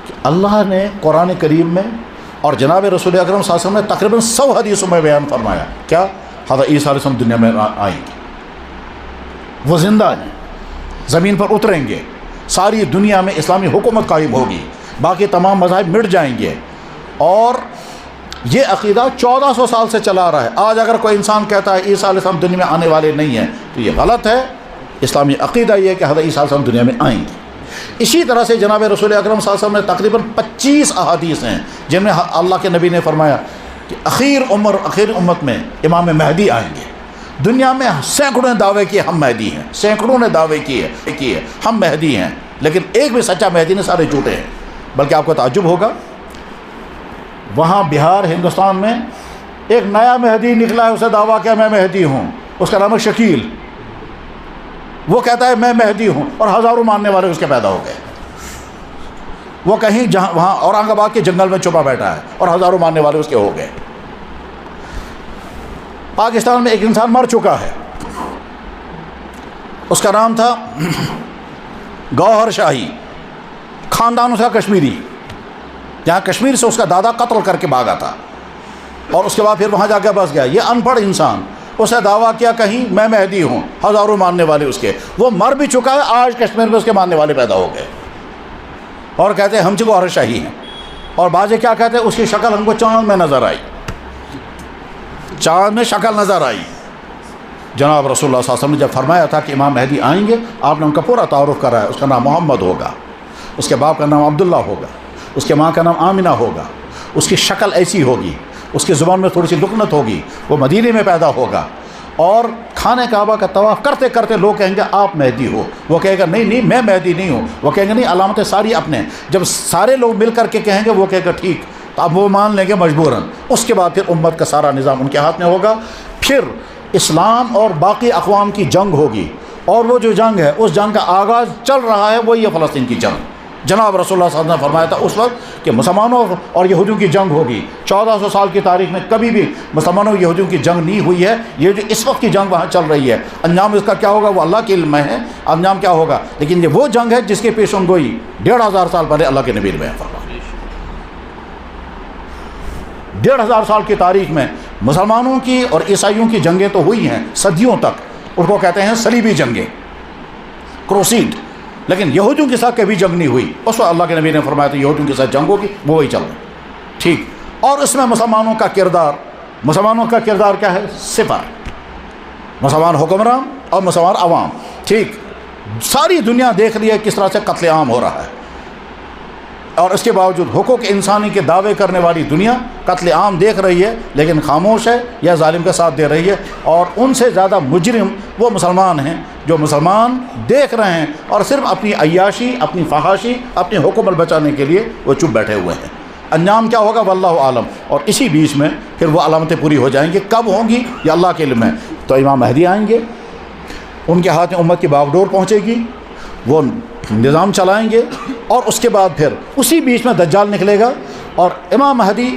کہ اللہ نے قرآن کریم میں اور جناب رسول اکرم صلی اللہ علیہ وسلم نے تقریباً 100 حدیثوں میں بیان فرمایا کیا حضرت عیسیٰ علیہ السلام دنیا میں آئیں گے، وہ زندہ ہیں، زمین پر اتریں گے، ساری دنیا میں اسلامی حکومت قائم ہوگی، باقی تمام مذاہب مٹ جائیں گے. اور یہ عقیدہ 1400 سال سے چلا رہا ہے. آج اگر کوئی انسان کہتا ہے عیسیٰ علیہ السلام دنیا میں آنے والے نہیں ہیں تو یہ غلط ہے. اسلامی عقیدہ یہ ہے کہ حضرت عیسیٰ علیہ السلام دنیا میں آئیں گے. اسی طرح سے جناب رسول اکرم صلی اللہ علیہ وسلم نے تقریباً 25 احادیث ہیں جن میں اللہ کے نبی نے فرمایا کہ آخر امت میں امام مہدی آئیں گے. دنیا میں سینکڑوں نے دعوے کیے ہم مہدی ہیں، سینکڑوں نے دعوے کیے ہم مہدی ہیں، لیکن ایک بھی سچا مہدی نہیں، سارے جھوٹے ہیں. بلکہ آپ کو تعجب ہوگا، وہاں بہار ہندوستان میں ایک نیا مہدی نکلا ہے، اسے دعویٰ کیا میں مہدی ہوں، اس کا نام ہے شکیل. وہ کہتا ہے میں مہدی ہوں اور ہزاروں ماننے والے اس کے پیدا ہو گئے. وہ کہیں جہاں وہاں اورنگ آباد کے جنگل میں چھپا بیٹھا ہے اور ہزاروں ماننے والے اس کے ہو گئے. پاکستان میں ایک انسان مر چکا ہے، اس کا نام تھا گوہر شاہی، خاندان اس کا کشمیری، جہاں کشمیر سے اس کا دادا قتل کر کے بھاگا تھا اور اس کے بعد پھر وہاں جا کے بس گیا. یہ ان پڑھ انسان، اس نے دعویٰ کیا کہیں میں مہدی ہوں، ہزاروں ماننے والے اس کے. وہ مر بھی چکا ہے، آج کشمیر میں اس کے ماننے والے پیدا ہو گئے اور کہتے ہیں ہم سے گوہر شاہی ہیں. اور بعض کیا کہتے ہیں اس کی شکل ہم کو چاند میں نظر آئی، چاند میں شکل نظر آئی. جناب رسول اللہ صلی اللہ علیہ وسلم نے جب فرمایا تھا کہ امام مہدی آئیں گے، آپ نے ان کا پورا تعارف کرایا. اس کا نام محمد ہوگا، اس کے باپ کا نام عبداللہ ہوگا، اس کے ماں کا نام آمنہ ہوگا، اس کی شکل ایسی ہوگی، اس کی زبان میں تھوڑی سی لکنت ہوگی، وہ مدینے میں پیدا ہوگا. اور خانہ کعبہ کا طواف کرتے کرتے لوگ کہیں گے آپ مہدی ہو، وہ کہے گا نہیں میں مہدی نہیں ہوں. وہ کہیں گے نہیں علامتیں ساری اپنے. جب سارے لوگ مل کر کے کہیں گے وہ کہے گا ٹھیک، تو اب وہ مان لیں گے مجبوراً. اس کے بعد پھر امت کا سارا نظام ان کے ہاتھ میں ہوگا. پھر اسلام اور باقی اقوام کی جنگ ہوگی، اور وہ جو جنگ ہے اس جنگ کا آغاز چل رہا ہے، وہی ہے فلسطین کی جنگ. جناب رسول اللہ صلی اللہ علیہ وسلم نے فرمایا تھا اس وقت کہ مسلمانوں اور یہودیوں کی جنگ ہوگی. 1400 سال کی تاریخ میں کبھی بھی مسلمانوں اور یہودیوں کی جنگ نہیں ہوئی ہے. یہ جو اس وقت کی جنگ وہاں چل رہی ہے، انجام اس کا کیا ہوگا وہ اللہ کے علم میں ہے، انجام کیا ہوگا. لیکن یہ وہ جنگ ہے جس کے پیشن گوئی 1500 سال پہلے اللہ کے نبی نے بیان فرمایا. 1500 سال کی تاریخ میں مسلمانوں کی اور عیسائیوں کی جنگیں تو ہوئی ہیں صدیوں تک، ان کو کہتے ہیں صلیبی جنگیں، کروسیڈ. لیکن یہودیوں کے ساتھ کبھی جنگ نہیں ہوئی. اس وقت اللہ کے نبی نے فرمایا تھا یہودیوں کے ساتھ جنگ ہوگی، وہ وہی چل رہا ہے. ٹھیک. اور اس میں مسلمانوں کا کردار کیا ہے؟ صفر. مسلمان حکمران اور مسلمان عوام. ٹھیک. ساری دنیا دیکھ رہی ہے کس طرح سے قتل عام ہو رہا ہے، اور اس کے باوجود حقوق انسانی کے دعوے کرنے والی دنیا قتل عام دیکھ رہی ہے لیکن خاموش ہے یا ظالم کا ساتھ دے رہی ہے. اور ان سے زیادہ مجرم وہ مسلمان ہیں جو مسلمان دیکھ رہے ہیں اور صرف اپنی عیاشی، اپنی فحاشی، اپنی حکومت بچانے کے لیے وہ چپ بیٹھے ہوئے ہیں. انجام کیا ہوگا واللہ عالم. اور اسی بیچ میں پھر وہ علامتیں پوری ہو جائیں گی. کب ہوں گی یہ اللہ کے علم ہے. تو امام مہدی آئیں گے، ان کے ہاتھ میں امت کی باغڈور پہنچے گی، وہ نظام چلائیں گے. اور اس کے بعد پھر اسی بیچ میں دجال نکلے گا اور امام مہدی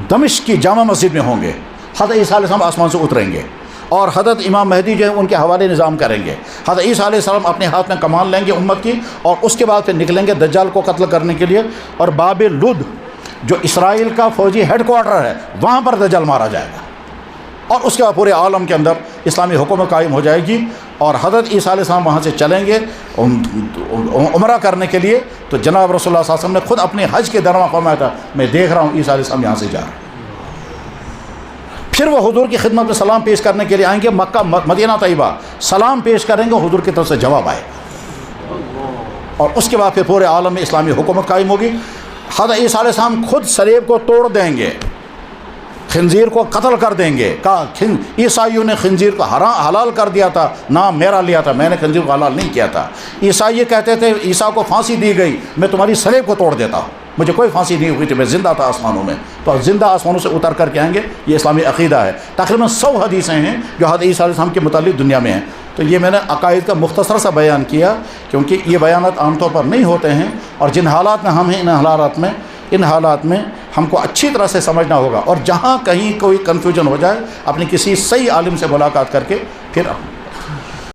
دمشق کی جامع مسجد میں ہوں گے. حضرت عیسیٰ علیہ السلام آسمان سے اتریں گے اور حضرت امام مہدی جو ہے ان کے حوالے نظام کریں گے. حضرت عیسیٰ علیہ السلام اپنے ہاتھ میں کمان لیں گے امت کی، اور اس کے بعد پھر نکلیں گے دجال کو قتل کرنے کے لیے. اور باب لد جو اسرائیل کا فوجی ہیڈ کوارٹر ہے وہاں پر دجال مارا جائے گا. اور اس کے بعد پورے عالم کے اندر اسلامی حکومت قائم ہو جائے گی. اور حضرت عیسیٰ علیہ السلام وہاں سے چلیں گے عمرہ کرنے کے لیے. تو جناب رسول اللہ صلی اللہ علیہ وسلم نے خود اپنے حج کے دوران فرمایا تھا میں دیکھ رہا ہوں عیسیٰ علیہ السلام یہاں سے جا رہے ہیں. پھر وہ حضور کی خدمت میں سلام پیش کرنے کے لیے آئیں گے. مکہ مدینہ طیبہ سلام پیش کریں گے، حضور کی طرف سے جواب آئے گا. اور اس کے بعد پھر پورے عالم میں اسلامی حکومت قائم ہوگی. حضرت عیسیٰ علیہ السلام خود سلیب کو توڑ دیں گے، خنزیر کو قتل کر دیں گے. کہا عیسائیوں نے خنزیر کو حلال کر دیا تھا، نام میرا لیا تھا، میں نے خنزیر کو حلال نہیں کیا تھا. عیسائی کہتے تھے عیسیٰ کو پھانسی دی گئی، میں تمہاری سلیب کو توڑ دیتا ہوں، مجھے کوئی پھانسی نہیں ہوئی تھی، میں زندہ تھا آسمانوں میں. تو زندہ آسمانوں سے اتر کر کے آئیں گے. یہ اسلامی عقیدہ ہے. تقریباً 100 حدیثیں ہیں جو حضرت عیسیٰ علیہ السلام کے متعلق دنیا میں ہیں. تو یہ میں نے عقائد کا مختصر سا بیان کیا کیونکہ یہ بیانات عام طور پر نہیں ہوتے ہیں، اور جن حالات میں ہم ہیں ان حالات میں ہم کو اچھی طرح سے سمجھنا ہوگا. اور جہاں کہیں کوئی کنفیوژن ہو جائے اپنی کسی صحیح عالم سے ملاقات کر کے پھر